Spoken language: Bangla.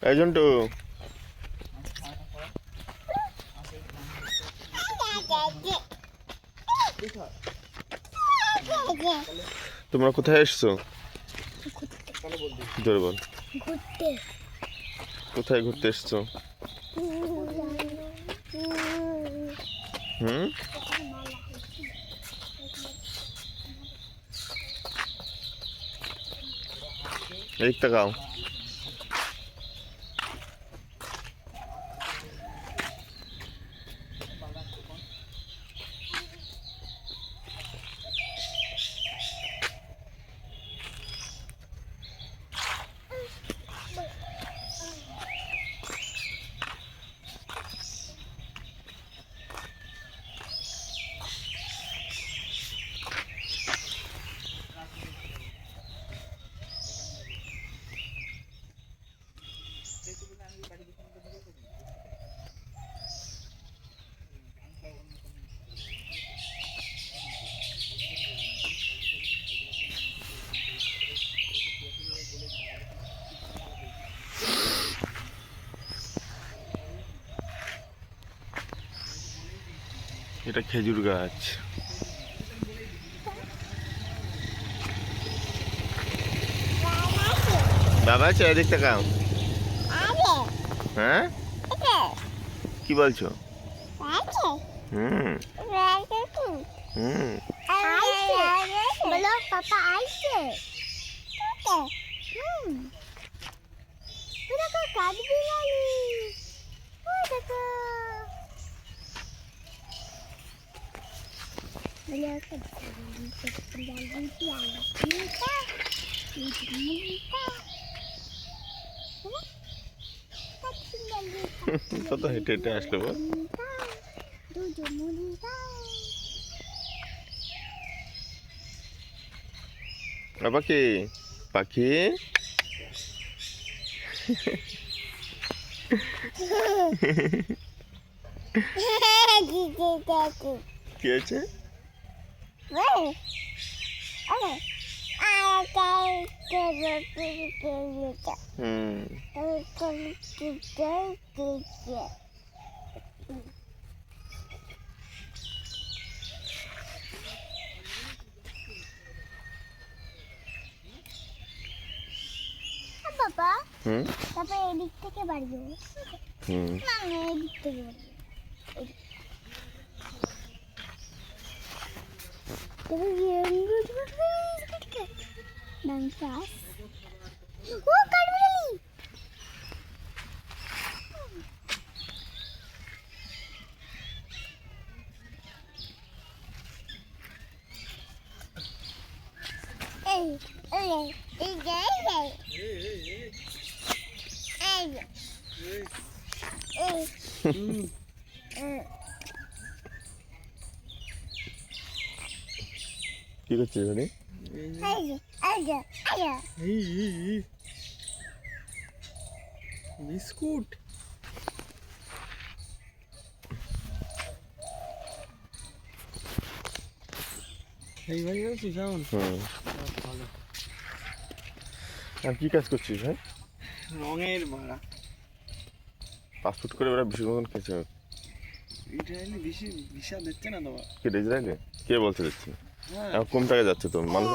এই জন্টু, তোমরা কোথায় এসছো? জোরে বল। কোথায় ঘুরতে এসছো? হুম, এদিক তাকাও। এটা খেজুর গাছ। বাবা আছে, এদিক তাকাও। হ্যাঁ, কি বলছো? হুম হুম, বলো পাপা আইছে। দেখো কাঠবিড়ালি, দেখো কত হেঁটে হেঁটে আসলে বল। পাখি পাখি, কি আছে? হুম, বাবা হুম, তারপরে এদিক থেকে বাড়ি যাবো। হুম। না না এদিক থেকে বাড়ি যাবো। Tapi yang nangkas. Oh, Kadmali. কি করছিস এখানে? বিস্কুট এই ভাই আছিস যেমন হুম, ভালো আর কি কাজ করছিস ভাই? রঙের বাড়া। পাসপোর্ট করে ওরা বিশেষ মতন খেয়েছে। এটা এলে বেশি ভিসা দিচ্ছে না তো। কে ইসরায়েলে? কে বলছে দিচ্ছে? হ্যাঁ এখন কম টাকা যাচ্ছে তো মানুষ